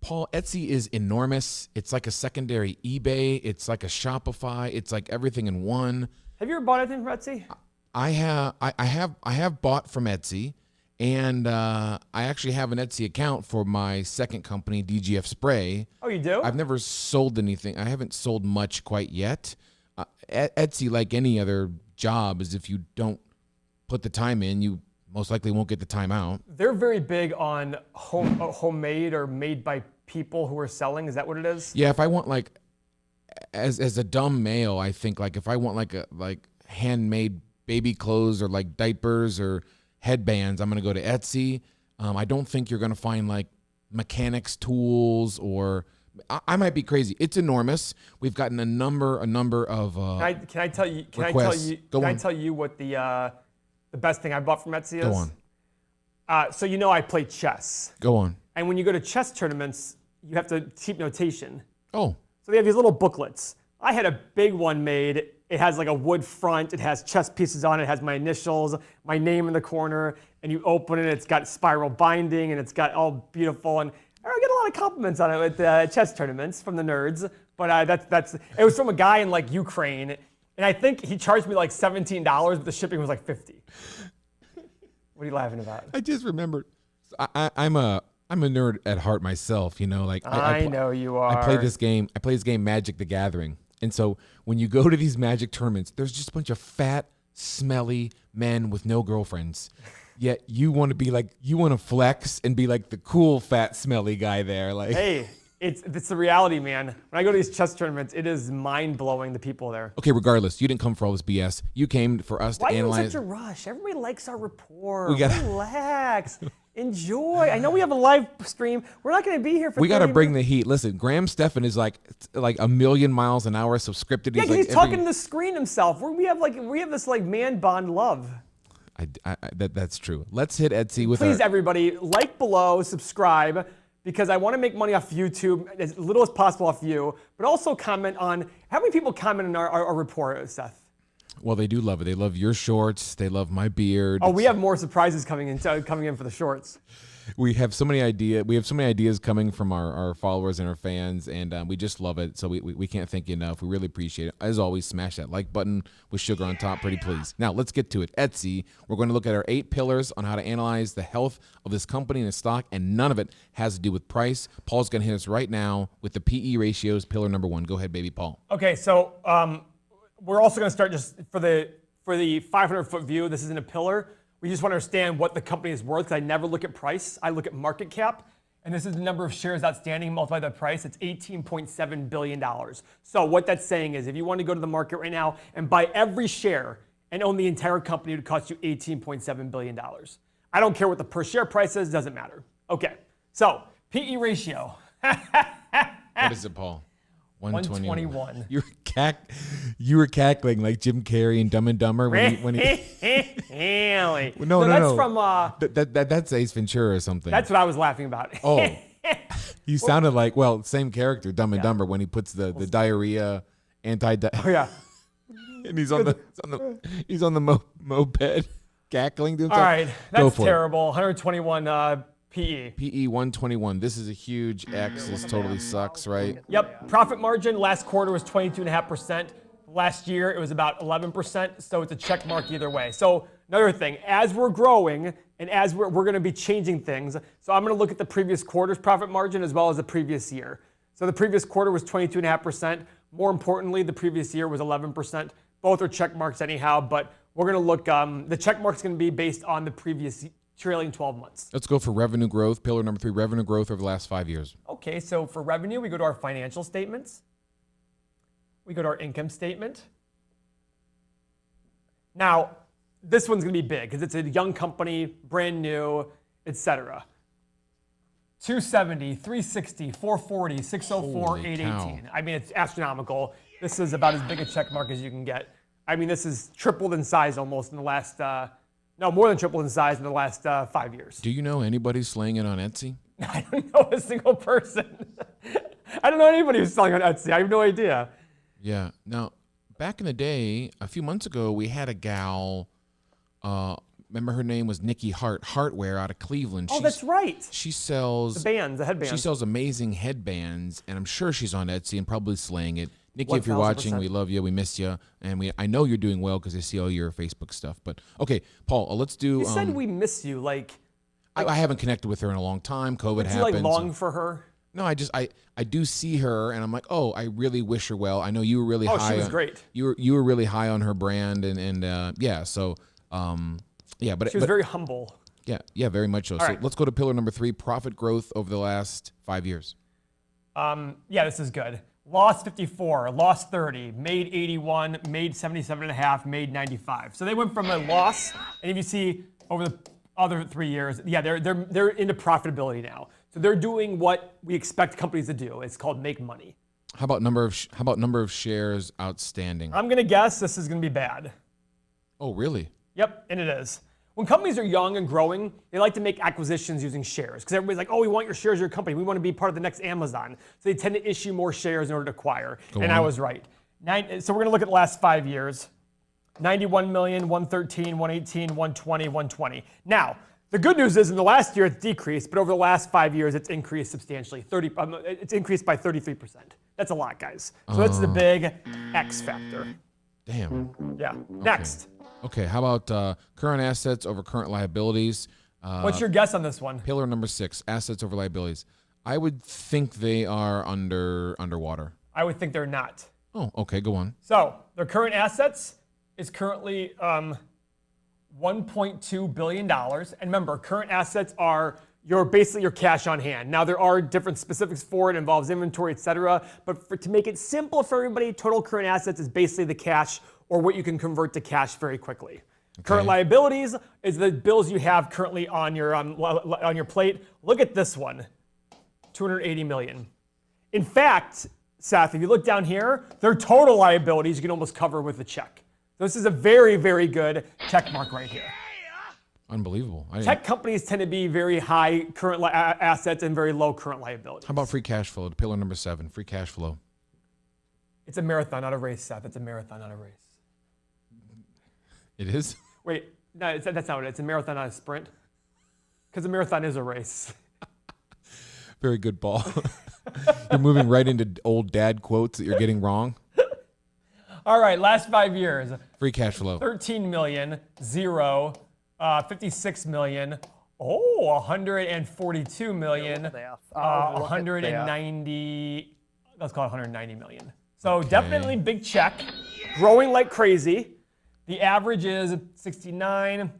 Paul, Etsy is enormous. It's like a secondary eBay. It's like a Shopify. It's like everything in one. Have you ever bought anything from Etsy? I have bought from Etsy, and I actually have an Etsy account for my second company, DGF Spray. Oh, you do? I've never sold anything. I haven't sold much quite yet. Etsy, like any other job, is if you don't put the time in, you most likely won't get the time out. They're very big on homemade or made by people who are selling. Is that what it is? Yeah, if I want like, as a dumb male, I think like if I want like handmade baby clothes or like diapers or headbands, I'm gonna go to Etsy. I don't think you're gonna find like mechanics tools or I might be crazy. It's enormous. We've gotten a number of Can I tell you? Can requests. I tell you what the best thing I bought from Etsy is? Go on. So I play chess, Go on. and when you go to chess tournaments, you have to keep notation. Oh, So they have these little booklets. I had a big one made. It has like a wood front. It has chess pieces on it. It has my initials, my name in the corner, and you open it. It's got spiral binding, and it's got all beautiful. And I get a lot of compliments on it at chess tournaments from the nerds. But it was from a guy in like Ukraine, and I think he charged me like $17, but the shipping was like $50. What are you laughing about? I just remembered. I'm a nerd at heart myself. Like I know you are. I play this game. Magic the Gathering. And so when you go to these Magic tournaments, there's just a bunch of fat, smelly men with no girlfriends. Yet you want to flex and be like the cool, fat, smelly guy there. Like, hey, it's the reality, man. When I go to these chess tournaments, it is mind blowing the people there. Okay, regardless, you didn't come for all this BS. You came for us to analyze. Why are you in such a rush? Everybody likes our rapport. We gotta relax. Enjoy. I know we have a live stream. We're not going to be here for. We got to bring the heat. Listen, Graham Stephan is like a million miles an hour, so scripted. Yeah, he's talking to the screen himself. We have this like man bond love. That's true. Let's hit Etsy with Please, everybody, like below, subscribe, because I want to make money off YouTube, as little as possible off you, but also comment on, how many people comment on our report, Seth? Well, they do love it. They love your shorts. They love my beard. Oh, we have more surprises coming in for the shorts. We have so many ideas coming from our followers and our fans, and we just love it. So we can't thank you enough. We really appreciate it. As always, smash that like button with sugar on top, pretty please. Now, let's get to it. Etsy, we're going to look at our 8 pillars on how to analyze the health of this company and the stock, and none of it has to do with price. Paul's going to hit us right now with the PE ratios, pillar number 1. Go ahead, baby, Paul. Okay, so we're also going to start just for the 500-foot view. This isn't a pillar. We just want to understand what the company is worth, because I never look at price. I look at market cap, and this is the number of shares outstanding multiplied by the price. It's $18.7 billion. So what that's saying is, if you want to go to the market right now and buy every share and own the entire company, it would cost you $18.7 billion. I don't care what the per share price is, doesn't matter. Okay, so PE ratio. What is it, Paul? 121. You were cackling like Jim Carrey in Dumb and Dumber when he No, that's from that's Ace Ventura or something. That's what I was laughing about. Oh. You sounded like, same character, Dumb and Dumber, when he puts the diarrhea Oh yeah. And he's on the moped cackling to himself. All right, that's terrible. 121 PE. PE 121. This is a huge X. This totally sucks, right? Yep. Profit margin last quarter was 22.5%. Last year it was about 11%. So it's a check mark either way. So another thing, as we're growing and as we're going to be changing things, so I'm going to look at the previous quarter's profit margin as well as the previous year. So the previous quarter was 22.5%. More importantly, the previous year was 11%. Both are check marks anyhow, but we're going to look. The check mark's going to be based on the previous trailing 12 months. Let's go for revenue growth. Pillar number 3, revenue growth over the last 5 years. Okay, so for revenue, we go to our financial statements. We go to our income statement. Now, this one's going to be big because it's a young company, brand new, etc. 270, 360, 440, 604, 818. I mean, it's astronomical. This is about as big a check mark as you can get. I mean, this is tripled in size almost in the last more than tripled in size in the last 5 years. Do you know anybody slaying it on Etsy? I don't know a single person. I don't know anybody who's selling on Etsy. I have no idea. Yeah. Now, back in the day, a few months ago, we had a gal remember her name was Nikki Hartware out of Cleveland. Oh, that's right. She sells The headbands. She sells amazing headbands, and I'm sure she's on Etsy and probably slaying it. Nikki, if you're 1000%. watching, we love you, we miss you, and I know you're doing well because I see all your Facebook stuff. But okay, Paul, let's do. You said we miss you, like. I haven't connected with her in a long time. COVID happened. Do you long for her? No, I do see her, and I'm like, oh, I really wish her well. I know you were really high. Oh, she was great. You were really high on her brand, and yeah, so yeah, but she was very humble. Yeah, very much so. All So right. let's go to pillar number 3: profit growth over the last 5 years. Yeah, this is good. Lost 54, lost 30, made 81, made 77.5, made 95. So they went from a loss, and if you see over the other 3 years, yeah, they're into profitability now. So they're doing what we expect companies to do. It's called make money. How about number of shares outstanding? I'm gonna guess this is gonna be bad. Oh, really? Yep, and it is. When companies are young and growing, they like to make acquisitions using shares because everybody's like, oh, we want your shares of your company. We want to be part of the next Amazon. So they tend to issue more shares in order to acquire. I was right. So we're going to look at the last 5 years. 91 million, 113, 118, 120, 120. Now, the good news is in the last year it's decreased, but over the last 5 years it's increased substantially. It's increased by 33%. That's a lot, guys. So that's the big X factor. Damn. Yeah. Next. Okay, how about current assets over current liabilities? What's your guess on this one? Pillar number 6: assets over liabilities. I would think they are underwater. I would think they're not. Oh, okay, go on. So their current assets is currently $1.2 billion. And remember, current assets are basically your cash on hand. Now there are different specifics for it, involves inventory, et cetera. But to make it simple for everybody, total current assets is basically the cash or what you can convert to cash very quickly. Okay. Current liabilities is the bills you have currently on your plate. Look at this one, $280 million. In fact, Seth, if you look down here, their total liabilities you can almost cover with a check. This is a very, very good check mark right here. Unbelievable. Tech companies tend to be very high current assets and very low current liabilities. How about free cash flow? Pillar number 7: free cash flow. It's a marathon, not a race, Seth. It's a marathon, not a race. It is? Wait, no, that's not what it is. It's a marathon, not a sprint. Because a marathon is a race. Very good, Paul. You're moving right into old dad quotes that you're getting wrong. All right, last 5 years. Free cash flow. 13 million, 0, 56 million, 142 million, 190, let's call it 190 million. So definitely big check, growing like crazy. The average is 69,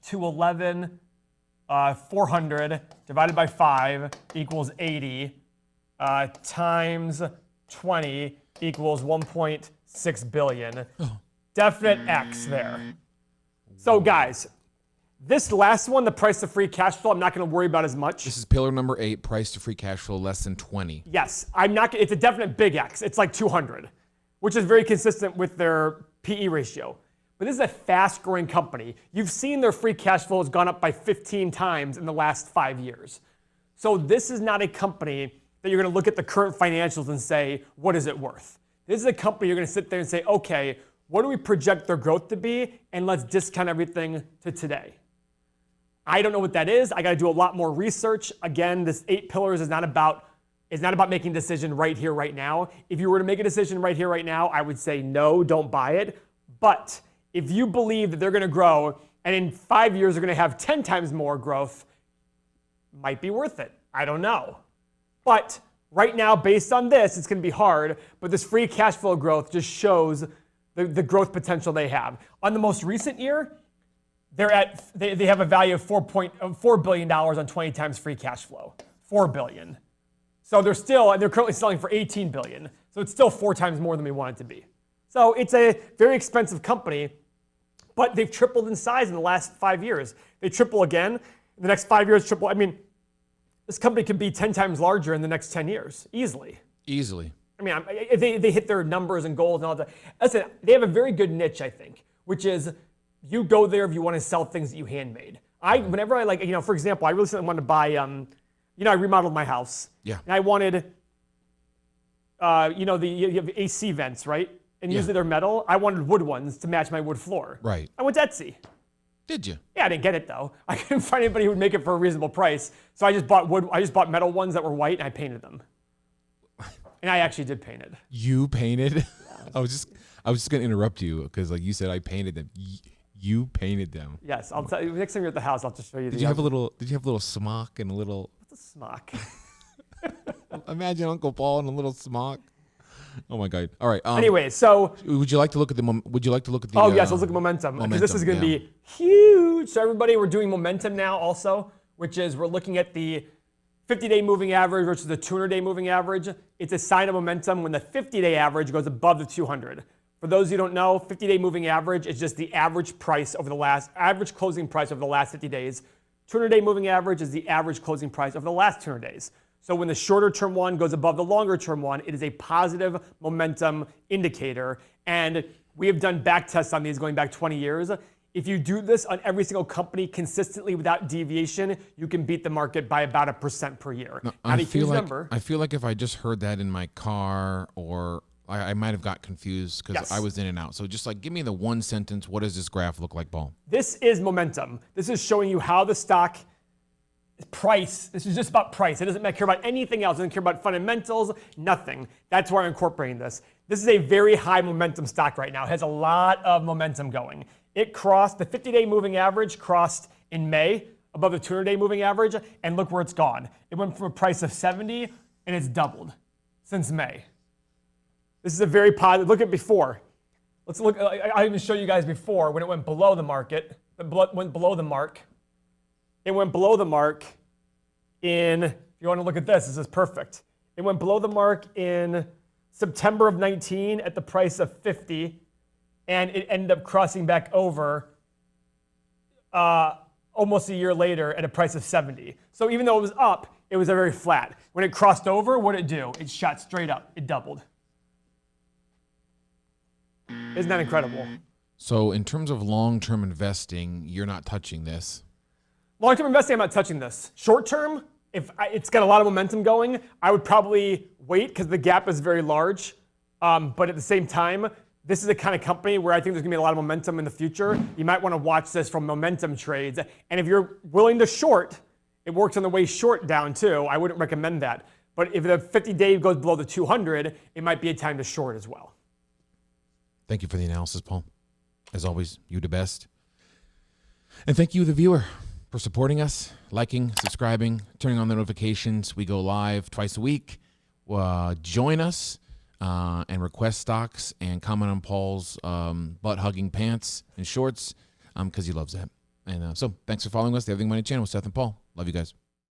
211, 400 divided by 5 equals 80, times 20 equals 1.6 billion. Definite X there. So guys, this last one, the price of free cash flow, I'm not going to worry about as much. This is pillar number 8: price to free cash flow less than 20. Yes, I'm not. It's a definite big X. It's like 200, which is very consistent with their PE ratio. But this is a fast-growing company. You've seen their free cash flow has gone up by 15 times in the last 5 years. So this is not a company that you're going to look at the current financials and say, what is it worth? This is a company you're going to sit there and say, okay, what do we project their growth to be? And let's discount everything to today. I don't know what that is. I got to do a lot more research. Again, this 8 pillars is not about making a decision right here, right now. If you were to make a decision right here, right now, I would say no, don't buy it. But if you believe that they're going to grow and in 5 years they're going to have 10 times more growth, might be worth it. I don't know. But right now, based on this, it's going to be hard. But this free cash flow growth just shows the growth potential they have. On the most recent year, they have a value of $4 billion on 20 times free cash flow. $4 billion. So they're currently selling for $18 billion. So it's still 4 times more than we want it to be. So it's a very expensive company, but they've tripled in size in the last 5 years. They triple again. In the next 5 years, triple. I mean, this company could be 10 times larger in the next 10 years, easily. Easily. I mean, if they hit their numbers and goals and all that. Listen, they have a very good niche, I think, which is you go there if you want to sell things that you handmade. Whenever I for example, I recently wanted to buy, I remodeled my house. Yeah. And I wanted, you have AC vents, right? And usually they're metal. I wanted wood ones to match my wood floor. Right. I went to Etsy. Did you? Yeah, I didn't get it though. I couldn't find anybody who would make it for a reasonable price. So I just bought wood. I just bought metal ones that were white, and I painted them. And I actually did paint it. You painted? Yeah. I was just gonna interrupt you because like you said, I painted them. You painted them. Yes, I'll tell you. Next time you're at the house, I'll just show you. Did you have a little smock and a little? What's a smock? Imagine Uncle Paul in a little smock. Oh my God! All right. Anyway, so would you like to look at the? Would you like to look at the? Oh yes, let's look at momentum because this is going to be huge. So everybody, we're doing momentum now also, which is we're looking at the 50-day moving average versus the 200-day moving average. It's a sign of momentum when the 50-day average goes above the 200. For those who don't know, 50-day moving average is just the average price over the average closing price over the last 50 days. 200-day moving average is the average closing price over the last 200 days. So when the shorter term one goes above the longer term one, it is a positive momentum indicator. And we have done back tests on these going back 20 years. If you do this on every single company consistently without deviation, you can beat the market by about 1% per year. No, I feel like if I just heard that in my car, or I might have got confused because I was in and out. So just like give me the one sentence. What does this graph look like, Paul? This is momentum. This is showing you how the stock price. This is just about price. It doesn't care about anything else. It doesn't care about fundamentals, nothing. That's why I'm incorporating this. This is a very high momentum stock right now. It has a lot of momentum going. It crossed the 50-day moving average, crossed in May above the 200-day moving average, and look where it's gone. It went from a price of 70 and it's doubled since May. This is a very positive. Look at before. Let's look. I even showed you guys before when it went below the market. It went below the mark. It went below the mark in, if you want to look at this is perfect. It went below the mark in September of 19 at the price of 50, and it ended up crossing back over almost a year later at a price of 70. So even though it was up, it was very flat. When it crossed over, what did it do? It shot straight up. It doubled. Isn't that incredible? So in terms of long-term investing, you're not touching this. Long-term investing, I'm not touching this. Short-term, if it's got a lot of momentum going, I would probably wait because the gap is very large. But at the same time, this is the kind of company where I think there's going to be a lot of momentum in the future. You might want to watch this from momentum trades. And if you're willing to short, it works on the way short down too. I wouldn't recommend that. But if the 50-day goes below the 200, it might be a time to short as well. Thank you for the analysis, Paul. As always, you the best. And thank you, the viewer, for supporting us, liking, subscribing, turning on the notifications. We go live twice a week. Join us and request stocks and comment on Paul's butt-hugging pants and shorts because he loves that. And so thanks for following us. The Everything Money channel with Seth and Paul. Love you guys.